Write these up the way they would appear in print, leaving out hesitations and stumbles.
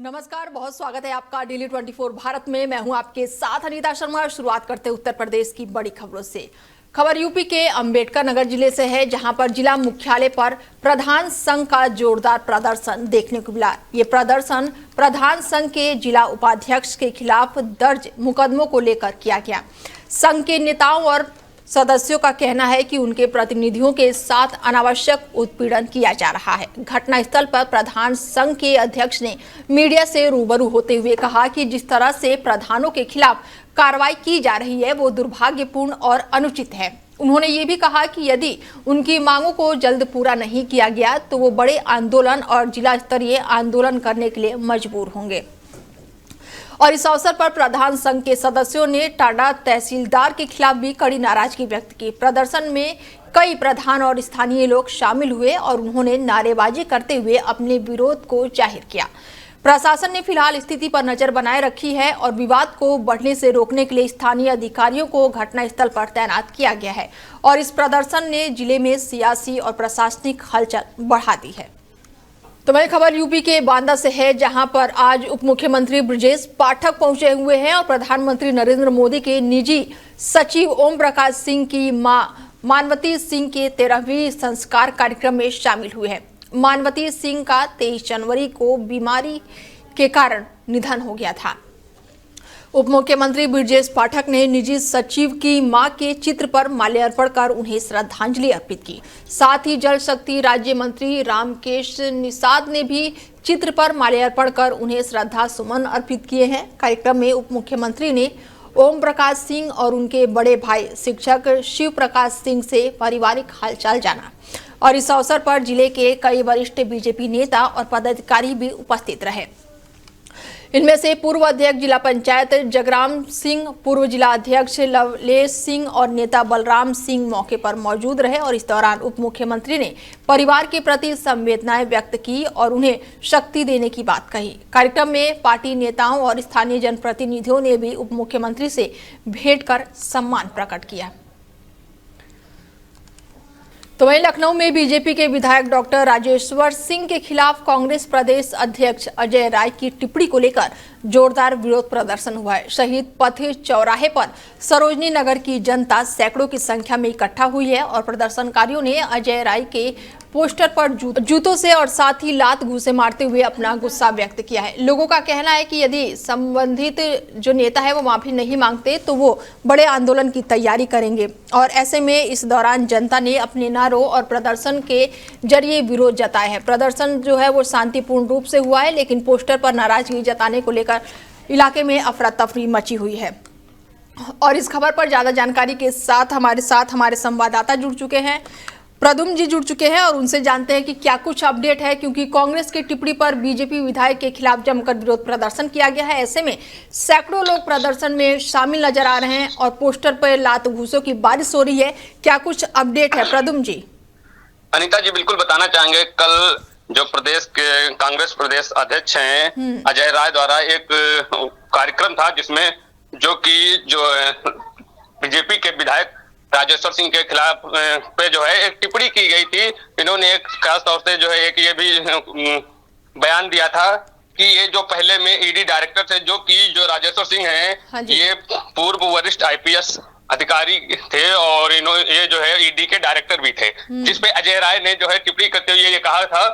नमस्कार, बहुत स्वागत है आपका डेली 24 भारत में। मैं हूं आपके साथ अनीता शर्मा। शुरुआत करते हैं उत्तर प्रदेश की बड़ी खबरों से। खबर यूपी के अंबेडकर नगर जिले से है, जहां पर जिला मुख्यालय पर प्रधान संघ का जोरदार प्रदर्शन देखने को मिला। ये प्रदर्शन प्रधान संघ के जिला उपाध्यक्ष के खिलाफ दर्ज मुकदमों को लेकर किया गया। संघ के नेताओं और सदस्यों का कहना है कि उनके प्रतिनिधियों के साथ अनावश्यक उत्पीड़न किया जा रहा है। घटनास्थल पर प्रधान संघ के अध्यक्ष ने मीडिया से रूबरू होते हुए कहा कि जिस तरह से प्रधानों के खिलाफ कार्रवाई की जा रही है वो दुर्भाग्यपूर्ण और अनुचित है। उन्होंने ये भी कहा कि यदि उनकी मांगों को जल्द पूरा नहीं किया गया तो वो बड़े आंदोलन और जिला स्तरीय आंदोलन करने के लिए मजबूर होंगे। और इस अवसर पर प्रधान संघ के सदस्यों ने टाडा तहसीलदार के खिलाफ भी कड़ी नाराजगी व्यक्त की। प्रदर्शन में कई प्रधान और स्थानीय लोग शामिल हुए और उन्होंने नारेबाजी करते हुए अपने विरोध को जाहिर किया। प्रशासन ने फिलहाल स्थिति पर नजर बनाए रखी है और विवाद को बढ़ने से रोकने के लिए स्थानीय अधिकारियों को घटनास्थल पर तैनात किया गया है। और इस प्रदर्शन ने जिले में सियासी और प्रशासनिक हलचल बढ़ा दी है। तो वही खबर यूपी के बांदा से है, जहां पर आज उप मुख्यमंत्री ब्रजेश पाठक पहुंचे हुए हैं और प्रधानमंत्री नरेंद्र मोदी के निजी सचिव ओम प्रकाश सिंह की मां मानवती सिंह के 13वीं संस्कार कार्यक्रम में शामिल हुए हैं। मानवती सिंह का 23 जनवरी को बीमारी के कारण निधन हो गया था। उप मुख्यमंत्री ब्रजेश पाठक ने निजी सचिव की मां के चित्र पर माल्यार्पण कर उन्हें श्रद्धांजलि अर्पित की। साथ ही जल शक्ति राज्य मंत्री रामकेश निषाद ने भी चित्र पर माल्यार्पण कर उन्हें श्रद्धा सुमन अर्पित किए हैं। कार्यक्रम में उप मुख्यमंत्री ने ओम प्रकाश सिंह और उनके बड़े भाई शिक्षक शिव प्रकाश सिंह से पारिवारिक हालचाल जाना। और इस अवसर पर जिले के कई वरिष्ठ बीजेपी नेता और पदाधिकारी भी उपस्थित रहे। इनमें से पूर्व अध्यक्ष जिला पंचायत जगराम सिंह, पूर्व जिला अध्यक्ष लवलेश सिंह और नेता बलराम सिंह मौके पर मौजूद रहे। और इस दौरान उप मुख्यमंत्री ने परिवार के प्रति संवेदनाएं व्यक्त की और उन्हें शक्ति देने की बात कही। कार्यक्रम में पार्टी नेताओं और स्थानीय जनप्रतिनिधियों ने भी उप मुख्यमंत्री से भेंट कर सम्मान प्रकट किया। तो वहीं लखनऊ में बीजेपी के विधायक डॉक्टर राजेश्वर सिंह के खिलाफ कांग्रेस प्रदेश अध्यक्ष अजय राय की टिप्पणी को लेकर जोरदार विरोध प्रदर्शन हुआ है। शहीद पथ चौराहे पर सरोजनी नगर की जनता सैकड़ों की संख्या में इकट्ठा हुई है और प्रदर्शनकारियों ने अजय राय के पोस्टर पर जूतों से और साथ ही लात घूंसे मारते हुए अपना गुस्सा व्यक्त किया है। लोगों का कहना है कि यदि संबंधित जो नेता है वो माफी नहीं मांगते तो वो बड़े आंदोलन की तैयारी करेंगे। और ऐसे में इस दौरान जनता ने अपने नारों और प्रदर्शन के जरिए विरोध जताया है। प्रदर्शन जो है वो शांतिपूर्ण रूप से हुआ है, लेकिन पोस्टर पर नाराजगी जताने को लेकर इलाके में अफरा तफरी मची हुई है। और इस खबर पर ज्यादा जानकारी के साथ हमारे संवाददाता जुड़ चुके हैं, प्रदुम जी जुड़ चुके हैं और उनसे जानते हैं कि क्या कुछ अपडेट है, क्योंकि कांग्रेस की टिप्पणी पर बीजेपी विधायक के खिलाफ जमकर विरोध प्रदर्शन किया गया है। ऐसे में सैकड़ों लोग प्रदर्शन में शामिल नजर आ रहे हैं और पोस्टर पर लात घूंसों की बारिश हो रही है। क्या कुछ अपडेट है प्रदुम जी? अनीता जी, बिल्कुल बताना चाहेंगे। कल जो प्रदेश के कांग्रेस प्रदेश अध्यक्ष हैं अजय राय द्वारा एक कार्यक्रम था, जिसमें जो बीजेपी के विधायक राजेश्वर सिंह के खिलाफ पे जो है एक टिप्पणी की गई थी। इन्होंने एक खास तौर से जो है एक ये भी बयान दिया था कि ये जो पहले में ईडी डायरेक्टर थे, जो राजेश्वर सिंह हैं, ये पूर्व वरिष्ठ आईपीएस अधिकारी थे और ये जो है ईडी के डायरेक्टर भी थे। जिसपे अजय राय ने जो है टिप्पणी करते हुए ये कहा था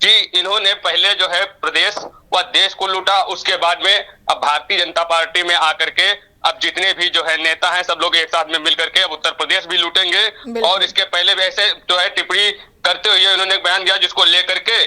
कि इन्होंने पहले जो है प्रदेश व देश को लूटा, उसके बाद में अब भारतीय जनता पार्टी में आकर के अब जितने भी जो है नेता हैं सब लोग एक साथ में मिलकर के अब उत्तर प्रदेश भी लूटेंगे। और इसके पहले भी ऐसे जो है टिप्पणी करते हुए उन्होंने एक बयान दिया, जिसको लेकर के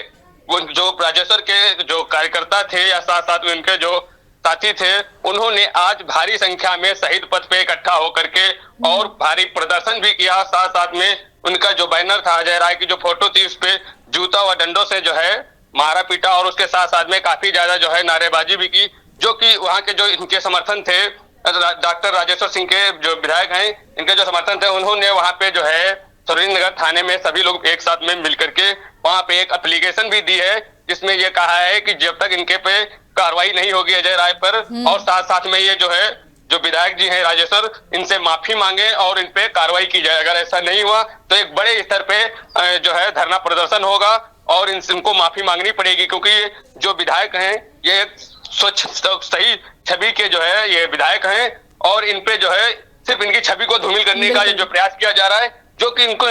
जो राजेश्वर के जो कार्यकर्ता थे या साथ साथ उनके जो साथी थे, उन्होंने आज भारी संख्या में शहीद पथ पे इकट्ठा होकर के और भारी प्रदर्शन भी किया। साथ साथ में उनका जो बैनर था, अजय राय की जो फोटो थी, उस पे जूता व डंडों से जो है मारा पीटा और उसके साथ साथ में काफी ज्यादा जो है नारेबाजी भी की। जो कि वहां के जो इनके समर्थन थे, डॉक्टर राजेश्वर सिंह के जो विधायक हैं, इनके जो समर्थन थे, उन्होंने वहां पे जो है सरोजनी नगर थाने में सभी लोग एक साथ में मिलकर के वहां पे एक एप्लीकेशन भी दी है, जिसमें ये कहा है कि जब तक इनके पे कार्रवाई नहीं होगी अजय राय पर, और साथ साथ में ये जो है जो विधायक जी हैं राजेश्वर, इनसे माफी मांगे और इन पे कार्रवाई की जाए। अगर ऐसा नहीं हुआ तो एक बड़े स्तर पे जो है धरना प्रदर्शन होगा और इनको माफी मांगनी पड़ेगी, क्योंकि जो विधायक हैं ये एक स्वच्छ सही छवि के जो है ये विधायक हैं, और इन पे जो है सिर्फ इनकी छवि को धूमिल करने का ये जो प्रयास किया जा रहा है, जो कि इनको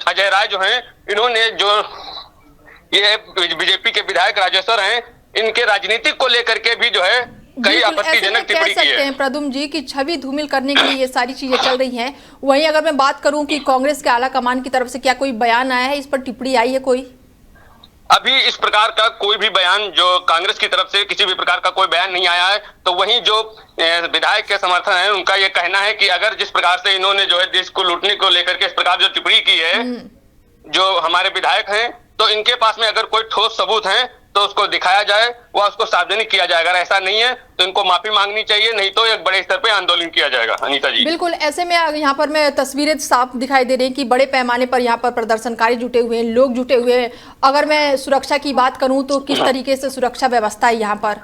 अजय राय जो हैं, इन्होंने जो ये बीजेपी के विधायक राजेश्वर हैं, इनके राजनीतिक को लेकर के भी जो है कई आपत्तिजनक टिप्पणी की है। प्रद्युम्न जी की छवि धूमिल करने के लिए ये सारी चीजें चल रही हैं। वहीं अगर मैं बात करूं कि कांग्रेस के आला कमान की तरफ से क्या कोई बयान आया है, इस पर टिप्पणी आई है कोई? अभी इस प्रकार का कोई भी बयान जो कांग्रेस की तरफ से किसी भी प्रकार का कोई बयान नहीं आया है। तो वहीं जो विधायक के समर्थन है, उनका ये कहना है कि अगर जिस प्रकार से इन्होंने जो है देश को लूटने को लेकर के इस प्रकार जो टिप्पणी की है जो हमारे विधायक हैं, तो इनके पास में अगर कोई ठोस सबूत है तो उसको दिखाया जाए, वह उसको सार्वजनिक किया जाए। अगर ऐसा नहीं है तो इनको माफी मांगनी चाहिए, नहीं तो एक बड़े स्तर पे आंदोलन किया जाएगा। अनीता जी, बिल्कुल। ऐसे में यहाँ पर मैं तस्वीरें साफ दिखाई दे रही हैं कि बड़े पैमाने पर यहाँ पर प्रदर्शनकारी जुटे हुए हैं, लोग जुटे हुए हैं। अगर मैं सुरक्षा की बात करूं तो किस तरीके से सुरक्षा व्यवस्था है यहाँ पर?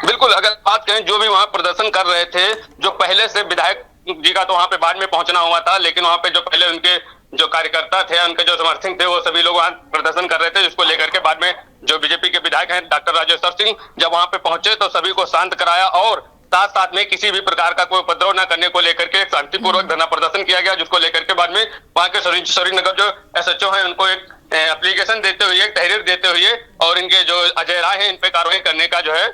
बिल्कुल, अगर बात करें जो भी वहाँ प्रदर्शन कर रहे थे, जो पहले से विधायक जी का तो वहाँ पे बाद में पहुंचना हुआ था, लेकिन वहाँ पे जो पहले उनके जो कार्यकर्ता थे, उनके जो समर्थक थे, वो सभी लोग वहाँ प्रदर्शन कर रहे थे, जिसको लेकर के बाद में जो बीजेपी के विधायक हैं डॉक्टर राजेश्वर सिंह जब वहाँ पे पहुंचे तो सभी को शांत कराया, और साथ साथ में किसी भी प्रकार का कोई उपद्रव न करने को लेकर के शांतिपूर्वक धरना प्रदर्शन किया गया, जिसको लेकर के बाद में वहाँ के शरीनगर जो SHO हैं उनको एक एप्लीकेशन देते हुए, एक तहरीर देते हुए और इनके जो अजय राय हैं इन पे कार्रवाई करने का जो है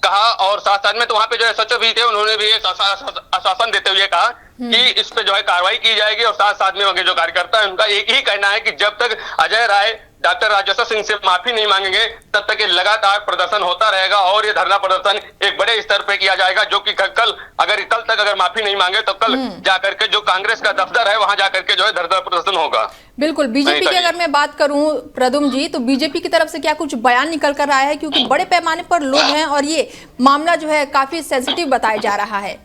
कहा। और साथ साथ में तो वहाँ पे जो SHO भी थे, उन्होंने भी एक आश्वासन देते हुए कहा कि इस पे जो है कार्रवाई की जाएगी, और साथ साथ में जो कार्यकर्ता है उनका एक ही कहना है कि जब तक अजय राय डॉक्टर राजेश्वर सिंह से माफी नहीं मांगेंगे तब तक ये लगातार प्रदर्शन होता रहेगा, और ये धरना प्रदर्शन एक बड़े स्तर पे किया जाएगा, जो कि कल तक अगर माफी नहीं मांगे तो कल जाकर के जो कांग्रेस का दफ्तर है वहां जाकर के जो है धरना प्रदर्शन होगा। बिल्कुल। बीजेपी की अगर मैं बात करूं प्रद्युम्न जी, तो बीजेपी की तरफ से क्या कुछ बयान निकल कर आया है? क्योंकि बड़े पैमाने पर लोग हैं और ये मामला जो है काफी सेंसिटिव बताया जा रहा है।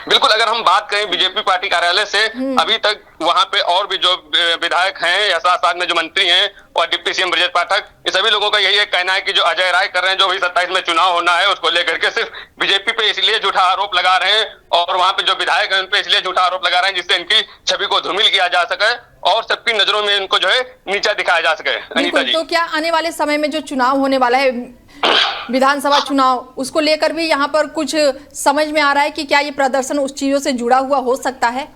बिल्कुल, अगर हम बात करें बीजेपी पार्टी कार्यालय से, अभी तक वहां पे और भी जो विधायक हैं या साथ में जो मंत्री हैं और डिप्टी सीएम ब्रजेश पाठक, ये सभी लोगों का यही एक कहना है कि जो अजय राय कर रहे हैं, जो भी 27 में चुनाव होना है, उसको लेकर के सिर्फ बीजेपी पे इसलिए झूठा आरोप लगा रहे हैं, और वहां पे जो विधायक हैं उन पे इसलिए झूठा आरोप लगा रहे हैं जिससे इनकी छवि को धूमिल किया जा सके और सबकी नजरों में इनको जो है नीचा दिखाया जा सके। अनीता जी, तो क्या आने वाले समय में जो चुनाव होने वाला है, विधानसभा चुनाव, उसको लेकर भी यहाँ पर कुछ समझ में आ रहा है कि क्या ये प्रदर्शन उस चीजों से जुड़ा हुआ हो सकता है?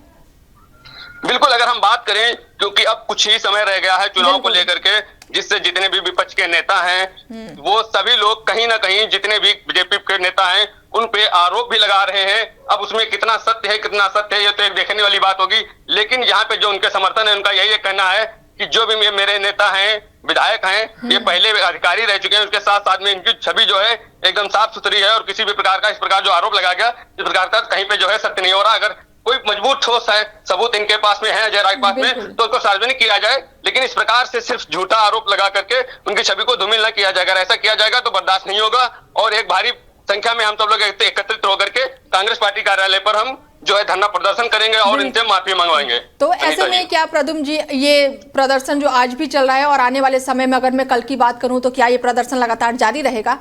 बिल्कुल, अगर हम बात करें, क्योंकि अब कुछ ही समय रह गया है चुनाव को लेकर के, जिससे जितने भी विपक्ष के नेता हैं वो सभी लोग कहीं ना कहीं जितने भी बीजेपी के नेता हैं उन पे आरोप भी लगा रहे हैं। अब उसमें कितना सत्य है कितना असत्य है ये तो एक देखने वाली बात होगी, लेकिन यहाँ पे जो उनके समर्थन है उनका यही कहना है कि जो भी मेरे नेता हैं, विधायक हैं, ये पहले अधिकारी रह चुके हैं, उसके साथ साथ में इनकी छवि जो है एकदम साफ सुथरी है, और किसी भी प्रकार का इस प्रकार जो आरोप लगाया गया, इस प्रकार का कहीं पे जो है सत्य नहीं हो रहा। अगर कोई मजबूत ठोस है सबूत इनके पास में है, अजय राय के पास में, तो उसको सार्वजनिक किया जाए, लेकिन इस प्रकार से सिर्फ झूठा आरोप लगा करके उनकी छवि को धूमिल न किया जाएगा। ऐसा किया जाएगा तो बर्दाश्त नहीं होगा, और एक भारी संख्या में हम सब लोग एकत्रित होकर के कांग्रेस पार्टी कार्यालय पर हम जो है धरना प्रदर्शन करेंगे और इनसे माफी मंगवाएंगे। तो ऐसे में क्या प्रद्युम्न जी, ये प्रदर्शन जो आज भी चल रहा है और आने वाले समय में अगर मैं कल की बात करूं तो क्या ये प्रदर्शन लगातार जारी रहेगा?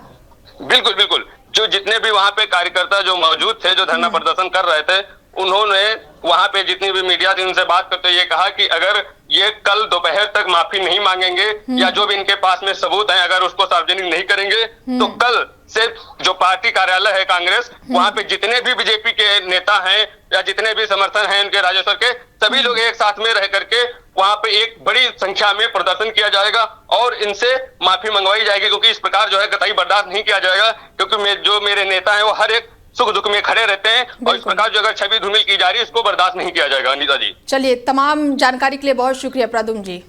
बिल्कुल बिल्कुल, जो जितने भी वहाँ पे कार्यकर्ता जो मौजूद थे, जो धरना प्रदर्शन कर रहे थे, उन्होंने वहाँ पे जितनी भी मीडिया थी उनसे बात करते ये कहा कि अगर ये कल दोपहर तक माफी नहीं मांगेंगे या जो भी इनके पास में सबूत हैं अगर उसको सार्वजनिक नहीं करेंगे तो कल से जो पार्टी कार्यालय है कांग्रेस, वहाँ पे जितने भी बीजेपी के नेता हैं या जितने भी समर्थन हैं इनके राजेश्वर के, सभी लोग एक साथ में रह करके वहाँ पे एक बड़ी संख्या में प्रदर्शन किया जाएगा और इनसे माफी मंगवाई जाएगी, क्योंकि इस प्रकार जो है कतई बर्दाश्त नहीं किया जाएगा, क्योंकि जो मेरे नेता हैं वो हर एक सुख दुख में खड़े रहते हैं और इस प्रकार जो अगर छवि धूमिल की जा रही है इसको बर्दाश्त नहीं किया जाएगा। अनीता जी, चलिए, तमाम जानकारी के लिए बहुत शुक्रिया प्रद्युम्न जी।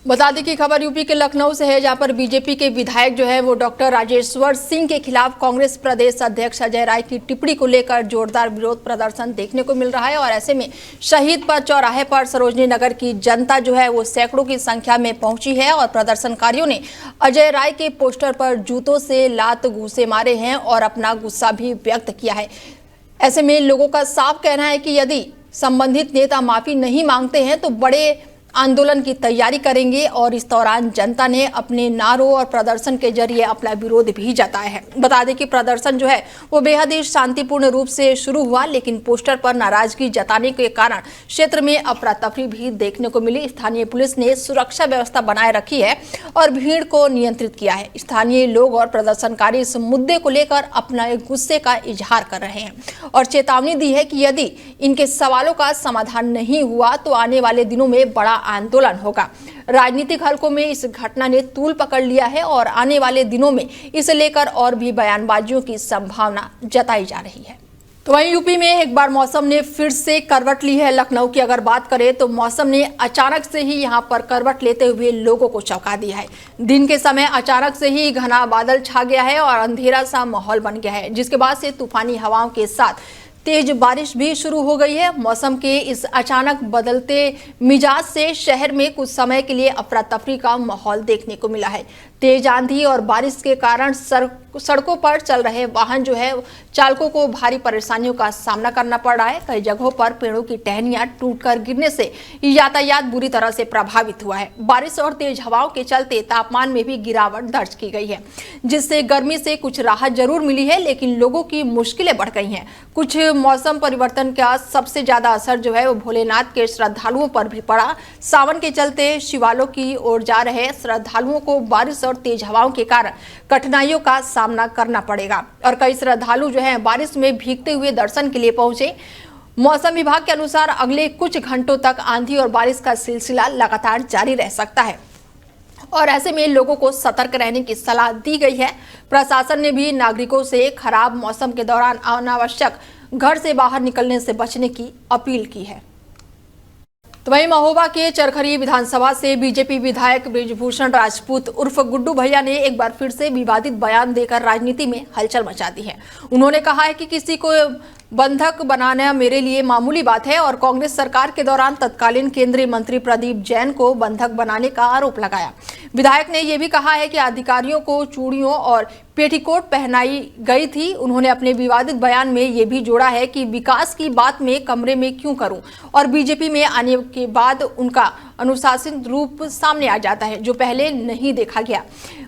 बता दें कि खबर यूपी के लखनऊ से है, जहां पर बीजेपी के विधायक जो है वो डॉक्टर राजेश्वर सिंह के खिलाफ कांग्रेस प्रदेश अध्यक्ष अजय राय की टिप्पणी को लेकर जोरदार विरोध प्रदर्शन देखने को मिल रहा है। और ऐसे में शहीद पथ चौराहे पर सरोजनी नगर की जनता जो है वो सैकड़ों की संख्या में पहुंची है और प्रदर्शनकारियों ने अजय राय के पोस्टर पर जूतों से लात घूंसे मारे हैं और अपना गुस्सा भी व्यक्त किया है। ऐसे में लोगों का साफ कहना है कि यदि संबंधित नेता माफी नहीं मांगते हैं तो बड़े आंदोलन की तैयारी करेंगे और इस दौरान जनता ने अपने नारों और प्रदर्शन के जरिए अपना विरोध भी जताया है। बता दें कि प्रदर्शन जो है वो बेहद ही शांतिपूर्ण रूप से शुरू हुआ, लेकिन पोस्टर पर नाराजगी जताने के कारण क्षेत्र में अफरा तफरी भी देखने को मिली। स्थानीय पुलिस ने सुरक्षा व्यवस्था बनाए रखी है और भीड़ को नियंत्रित किया है। स्थानीय लोग और प्रदर्शनकारी इस मुद्दे को लेकर अपना गुस्से का इजहार कर रहे हैं और चेतावनी दी है कि यदि इनके सवालों का समाधान नहीं हुआ तो आने वाले दिनों में बड़ा आंदोलन होगा। राजनीतिक हलकों में इस घटना ने तूल पकड़ लिया है और आने वाले दिनों में इसे लेकर और भी बयानबाजियों की संभावना जताई जा रही है। तो वहीं यूपी में एक बार मौसम ने फिर से करवट ली है। लखनऊ की अगर बात करें तो मौसम ने अचानक से ही यहां पर करवट लेते हुए लोगों को चौंका दिया है। दिन के समय अचानक से ही घना बादल छा गया है और अंधेरा सा माहौल बन गया है, जिसके बाद से तूफानी हवाओं के साथ तेज बारिश भी शुरू हो गई है। मौसम के इस अचानक बदलते मिजाज से शहर में कुछ समय के लिए अफरा तफरी का माहौल देखने को मिला है। तेज आंधी और बारिश के कारण सड़कों पर चल रहे वाहन जो है चालकों को भारी परेशानियों का सामना करना पड़ रहा है। कई जगहों पर पेड़ों की टहनियां टूटकर गिरने से यातायात बुरी तरह से प्रभावित हुआ है। बारिश और तेज हवाओं के चलते तापमान में भी गिरावट दर्ज की गई है, जिससे गर्मी से कुछ राहत जरूर मिली है, लेकिन लोगों की मुश्किलें बढ़ गई हैं। कुछ मौसम परिवर्तन का सबसे ज्यादा असर जो है वो भोलेनाथ के श्रद्धालुओं पर भी पड़ा। सावन के चलते शिवालयों की ओर जा रहे श्रद्धालुओं को बारिश और तेज हवाओं के कारण कठिनाइयों का सामना करना पड़ेगा और कई श्रद्धालु जो हैं बारिश में भीगते हुए दर्शन के लिए पहुंचे। मौसम विभाग के अनुसार अगले कुछ घंटों तक आंधी और बारिश का सिलसिला लगातार जारी रह सकता है और ऐसे में लोगों को सतर्क रहने की सलाह दी गई है। प्रशासन ने भी नागरिकों से खराब मौसम के दौरान अनावश्यक घर से बाहर निकलने से बचने की अपील की है। तो वहीं महोबा के चरखरी विधानसभा से बीजेपी विधायक बृजभूषण राजपूत उर्फ गुड्डू भैया ने एक बार फिर से विवादित बयान देकर राजनीति में हलचल मचा दी है। उन्होंने कहा है कि किसी को बंधक बनाना मेरे लिए मामूली बात है और कांग्रेस सरकार के दौरान तत्कालीन केंद्रीय मंत्री प्रदीप जैन को बंधक बनाने का आरोप लगाया। विधायक ने यह भी कहा है कि अधिकारियों को चूड़ियों और पेटीकोट पहनाई गई थी। उन्होंने अपने विवादित बयान में यह भी जोड़ा है कि विकास की बात में कमरे में क्यों करूं और बीजेपी में आने के बाद उनका अनुशासित रूप सामने आ जाता है जो पहले नहीं देखा गया।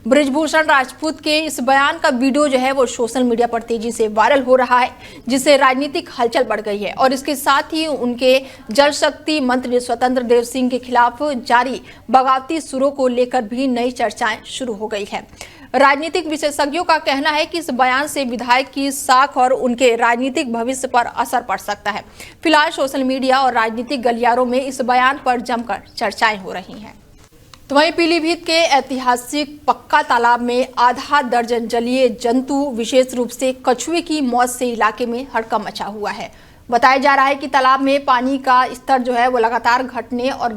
बृजभूषण राजपूत के इस बयान का वीडियो जो है वो सोशल मीडिया पर तेजी से वायरल हो रहा है, जिससे राजनीतिक हलचल बढ़ गई है और इसके साथ ही उनके जल शक्ति मंत्री स्वतंत्र देव सिंह के खिलाफ जारी बगावती सुरों को लेकर भी नई चर्चाएं शुरू हो गई है। राजनीतिक विशेषज्ञों का कहना है कि इस बयान से विधायक की साख और उनके राजनीतिक भविष्य पर असर पड़ सकता है। फिलहाल सोशल मीडिया और राजनीतिक गलियारों में इस बयान पर जमकर चर्चाएं हो रही हैं। तो वहीं पीलीभीत के ऐतिहासिक पक्का तालाब में आधा दर्जन जलीय जंतु विशेष रूप से कछुए की मौत से इलाके में हड़कंप मचा हुआ है। बताया जा रहा है कि तालाब में पानी का स्तर जो है वो लगातार घटने और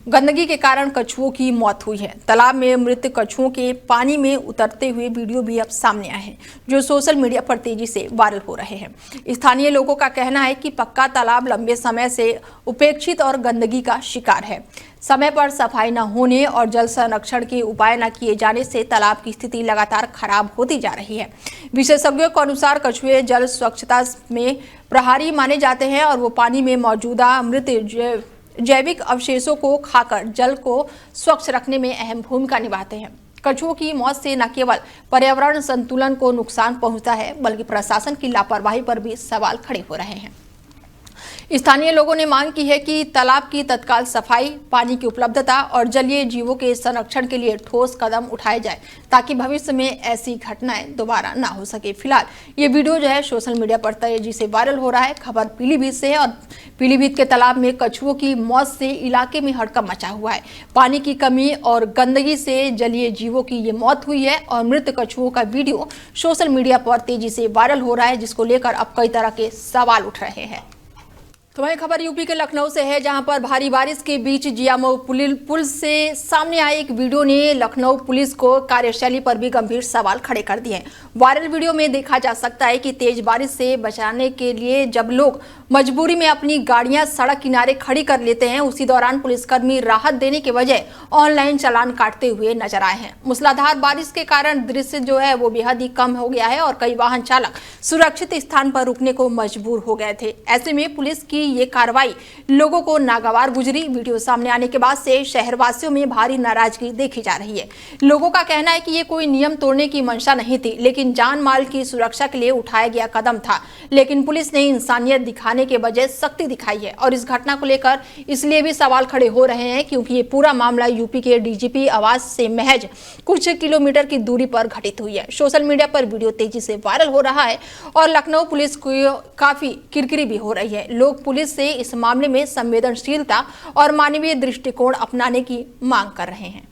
गंदगी के कारण कछुओं की मौत हुई है। तालाब में मृत कछुओं के पानी में उतरते हुए वीडियो भी अब सामने आए हैं, जो सोशल मीडिया पर तेजी से वायरल हो रहे हैं। स्थानीय लोगों का कहना है कि पक्का तालाब लंबे समय से उपेक्षित और गंदगी का शिकार है। समय पर सफाई न होने और जल संरक्षण के उपाय न किए जाने से तालाब की स्थिति लगातार खराब होती जा रही है। विशेषज्ञों के अनुसार कछुए जल स्वच्छता में प्रहरी माने जाते हैं और वो पानी में मौजूदा मृत जैविक अवशेषों को खाकर जल को स्वच्छ रखने में अहम भूमिका निभाते हैं। कछुओं की मौत से न केवल पर्यावरण संतुलन को नुकसान पहुंचता है, बल्कि प्रशासन की लापरवाही पर भी सवाल खड़े हो रहे हैं। स्थानीय लोगों ने मांग की है कि तालाब की तत्काल सफाई, पानी की उपलब्धता और जलीय जीवों के संरक्षण के लिए ठोस कदम उठाए जाए, ताकि भविष्य में ऐसी घटनाएं दोबारा ना हो सके। फिलहाल ये वीडियो जो है सोशल मीडिया पर तेजी से वायरल हो रहा है। खबर पीलीभीत से है और पीलीभीत के तालाब में कछुओं की मौत से इलाके में हड़कंप मचा हुआ है। पानी की कमी और गंदगी से जलीय जीवों की ये मौत हुई है और मृत कछुओं का वीडियो सोशल मीडिया पर तेजी से वायरल हो रहा है, जिसको लेकर अब कई तरह के सवाल उठ रहे हैं। तो वही खबर यूपी के लखनऊ से है, जहां पर भारी बारिश के बीच जियामऊ पुल से सामने आए एक वीडियो ने लखनऊ पुलिस को कार्यशैली पर भी गंभीर सवाल खड़े कर दिए हैं। वायरल वीडियो में देखा जा सकता है कि तेज बारिश से बचाने के लिए जब लोग मजबूरी में अपनी गाड़ियां सड़क किनारे खड़ी कर लेते हैं, उसी दौरान पुलिसकर्मी राहत देने के बजाय ऑनलाइन चालान काटते हुए नजर आए हैं। मूसलाधार बारिश के कारण दृश्य जो है वो बेहद ही कम हो गया है और कई वाहन चालक सुरक्षित स्थान पर रुकने को मजबूर हो गए थे। ऐसे में पुलिस की ये कार्रवाई लोगों को नागवार गुजरी। वीडियो सामने आने के बाद से शहरवासियों में भारी नाराजगी देखी जा रही है। लोगों का कहना है कि ये कोई नियम तोड़ने की मंशा नहीं थी, लेकिन जान माल की सुरक्षा के लिए उठाया गया कदम था। लेकिन पुलिस ने इंसानियत दिखाने के बजाय सख्ती दिखाई है और इस घटना को लेकर इसलिए भी सवाल खड़े हो रहे हैं क्योंकि ये पूरा मामला यूपी के डीजीपी आवास से महज कुछ किलोमीटर की दूरी पर घटित हुई है। सोशल मीडिया पर वीडियो तेजी से वायरल हो रहा है और लखनऊ पुलिस को काफी किरकिरी भी हो रही है। लोग पुलिस से इस मामले में संवेदनशीलता और मानवीय दृष्टिकोण अपनाने की मांग कर रहे हैं।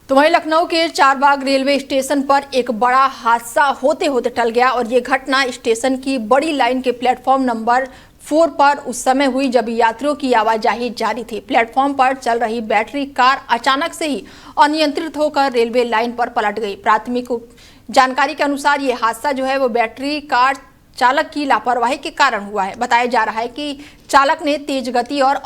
तो वहीं लखनऊ के चारबाग रेलवे स्टेशन पर एक बड़ा हादसा होते होते टल गया और ये घटना स्टेशन की बड़ी लाइन के प्लेटफॉर्म नंबर 4 पर उस समय हुई जब यात्रियों की आवाजाही जारी थी। प्लेटफॉर्म पर चल रही बैटरी कार अचानक से ही अनियंत्रित होकर रेलवे लाइन पर पलट गई। प्राथमिक जानकारी के अनुसार ये हादसा जो है वो बैटरी कार चालक की लापरवाही के कारण हुआ है। बताया जा रहा है कि चालक ने तेज गति और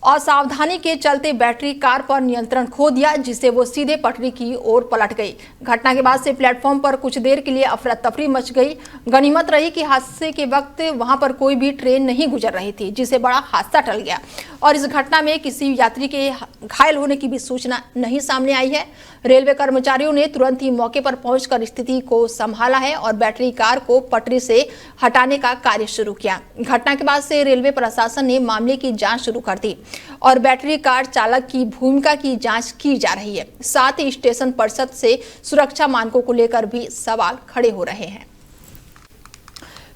असावधानी के चलते बैटरी कार पर नियंत्रण खो दिया, जिससे वो सीधे पटरी की ओर पलट गई। घटना के बाद से प्लेटफॉर्म पर कुछ देर के लिए अफरा तफरी मच गई। गनीमत रही कि हादसे के वक्त वहां पर कोई भी ट्रेन नहीं गुजर रही थी, जिससे बड़ा हादसा टल गया और इस घटना में किसी यात्री के घायल होने की भी सूचना नहीं सामने आई है। रेलवे कर्मचारियों ने तुरंत ही मौके पर पहुंचकर स्थिति को संभाला है और बैटरी कार को पटरी से हटाने का कार्य शुरू किया। घटना के बाद से रेलवे प्रशासन ने मामले की जांच शुरू कर दी और बैटरी कार चालक की भूमिका की जांच की जा रही है। साथ ही स्टेशन परिषद से सुरक्षा मानकों को लेकर भी सवाल खड़े हो रहे हैं।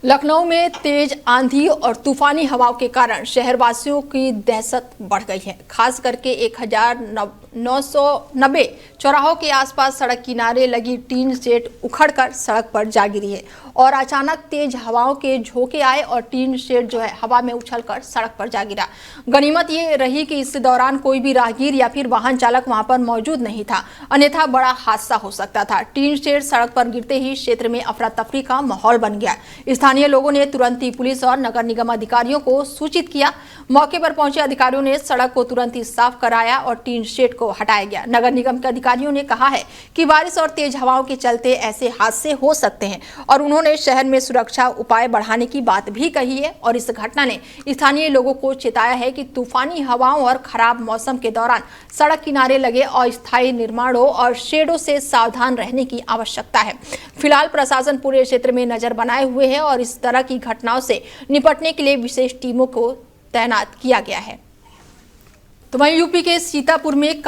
लखनऊ में तेज आंधी और तूफानी हवाओं के कारण शहरवासियों की दहशत बढ़ गई है। खास करके 1990 चौराहों के आसपास सड़क किनारे लगी टीन शेड उखड़कर सड़क पर जा गिरी है और अचानक तेज हवाओं के झोंके आए और टीन शेड जो है हवा में उछलकर सड़क पर जा गिरा। गनीमत ये रही कि इस दौरान कोई भी राहगीर या फिर वाहन चालक वहां पर मौजूद नहीं था, अन्यथा बड़ा हादसा हो सकता था। टीन शेड सड़क पर गिरते ही क्षेत्र में अफरा तफरी का माहौल बन गया। स्थानीय लोगों ने तुरंत ही पुलिस और नगर निगम अधिकारियों को सूचित किया। मौके पर पहुंचे अधिकारियों ने सड़क को तुरंत ही साफ कराया और टीन शेड को हटाया गया। नगर निगम के अधिकारियों ने कहा है कि बारिश और तेज हवाओं के चलते ऐसे हादसे हो सकते हैं और उन्होंने शहर में सुरक्षा उपाय बढ़ाने की बात भी कही है और इस घटना ने स्थानीय लोगों को चेताया है कि तूफानी हवाओं और खराब मौसम के दौरान सड़क किनारे लगे अस्थायी निर्माणों और शेडों से सावधान रहने की आवश्यकता है। फिलहाल प्रशासन पूरे क्षेत्र में नजर बनाए हुए है और इस तरह की घटनाओं से निपटने के लिए विशेष टीमों को तैनात किया गया है। तो वहीं यूपी के सीतापुर में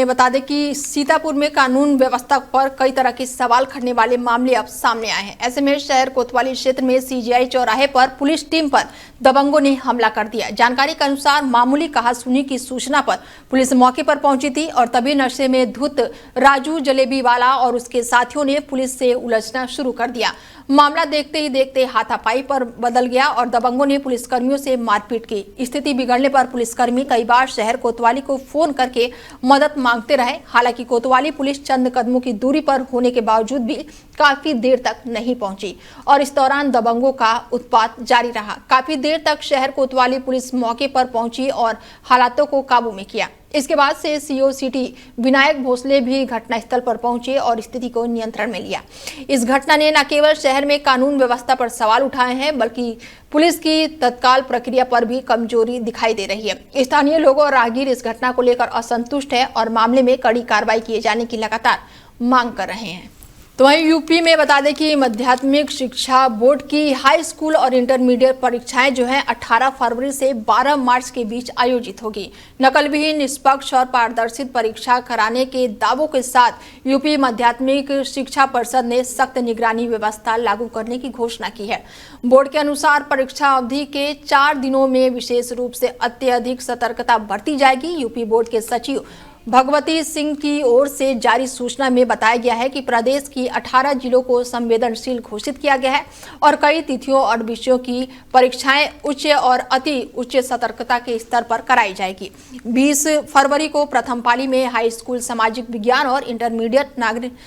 बता दें कि सीतापुर में कानून व्यवस्था पर कई तरह के सवाल खड़ने वाले मामले अब सामने आए हैं। ऐसे में शहर कोतवाली क्षेत्र में सीजीआई चौराहे पर पुलिस टीम पर दबंगों ने हमला कर दिया। जानकारी के अनुसार मामूली कहासुनी की सूचना पर पुलिस मौके पर पहुंची थी और तभी नशे में धुत राजू जलेबी वाला और उसके साथियों ने पुलिस से उलझना शुरू कर दिया। मामला देखते ही देखते हाथापाई पर बदल गया और दबंगों ने पुलिसकर्मियों से मारपीट की। स्थिति बिगड़ने पर पुलिसकर्मी कई बार शहर कोतवाली को फोन करके मदद मांगते रहे। हालांकि कोतवाली पुलिस चंद कदमों की दूरी पर होने के बावजूद भी काफी देर तक नहीं पहुंची और इस दौरान दबंगों का उत्पात जारी रहा। काफी देर तक शहर कोतवाली पुलिस मौके पर पहुंची और हालातों को काबू में किया। इसके बाद से सीओ सिटी विनायक भोसले भी घटनास्थल पर पहुंचे और स्थिति को नियंत्रण में लिया। इस घटना ने न केवल शहर में कानून व्यवस्था पर सवाल उठाए हैं बल्कि पुलिस की तत्काल प्रक्रिया पर भी कमजोरी दिखाई दे रही है। स्थानीय लोग और राहगीर इस घटना को लेकर असंतुष्ट है और मामले में कड़ी कार्रवाई किए जाने की लगातार मांग कर रहे हैं। तो वहीं यूपी में बता दें कि माध्यमिक शिक्षा बोर्ड की हाई स्कूल और इंटरमीडिएट परीक्षाएं जो है 18 फरवरी से 12 मार्च के बीच आयोजित होगी। नकल विहीन, निष्पक्ष और पारदर्शी परीक्षा कराने के दावों के साथ यूपी माध्यमिक शिक्षा परिषद ने सख्त निगरानी व्यवस्था लागू करने की घोषणा की है। बोर्ड के अनुसार परीक्षा अवधि के 4 दिनों में विशेष रूप से अत्यधिक सतर्कता बरती जाएगी। यूपी बोर्ड के सचिव भगवती सिंह की ओर से जारी सूचना में बताया गया है कि प्रदेश की 18 जिलों को संवेदनशील घोषित किया गया है और कई तिथियों और विषयों की परीक्षाएं उच्च और अति उच्च सतर्कता के स्तर पर कराई जाएगी। 20 फरवरी को प्रथम पाली में हाई स्कूल सामाजिक विज्ञान और इंटरमीडिएट नागरिक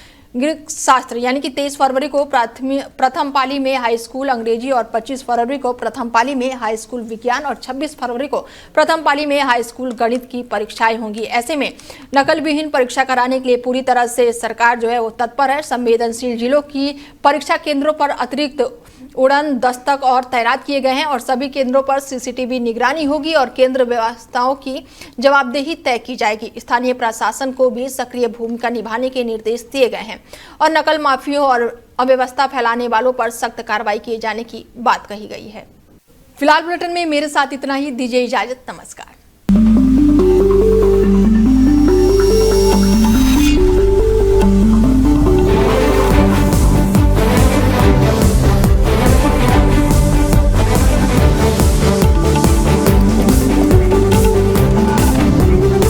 शास्त्र यानी कि 23 फरवरी को प्रथम पाली में हाई स्कूल अंग्रेजी और 25 फरवरी को प्रथम पाली में हाई स्कूल विज्ञान और 26 फरवरी को प्रथम पाली में हाई स्कूल गणित की परीक्षाएं होंगी। ऐसे में नकल विहीन परीक्षा कराने के लिए पूरी तरह से सरकार जो है वो तत्पर है। संवेदनशील जिलों की परीक्षा केंद्रों पर अतिरिक्त उड़न दस्तक और तैनात किए गए हैं और सभी केंद्रों पर सीसीटीवी निगरानी होगी और केंद्र व्यवस्थाओं की जवाबदेही तय की जाएगी। स्थानीय प्रशासन को भी सक्रिय भूमिका निभाने के निर्देश दिए गए हैं और नकल माफियों और अव्यवस्था फैलाने वालों पर सख्त कार्रवाई किए जाने की बात कही गई है। फिलहाल बुलेटिन में मेरे साथ इतना ही। दीजिए इजाजत। नमस्कार।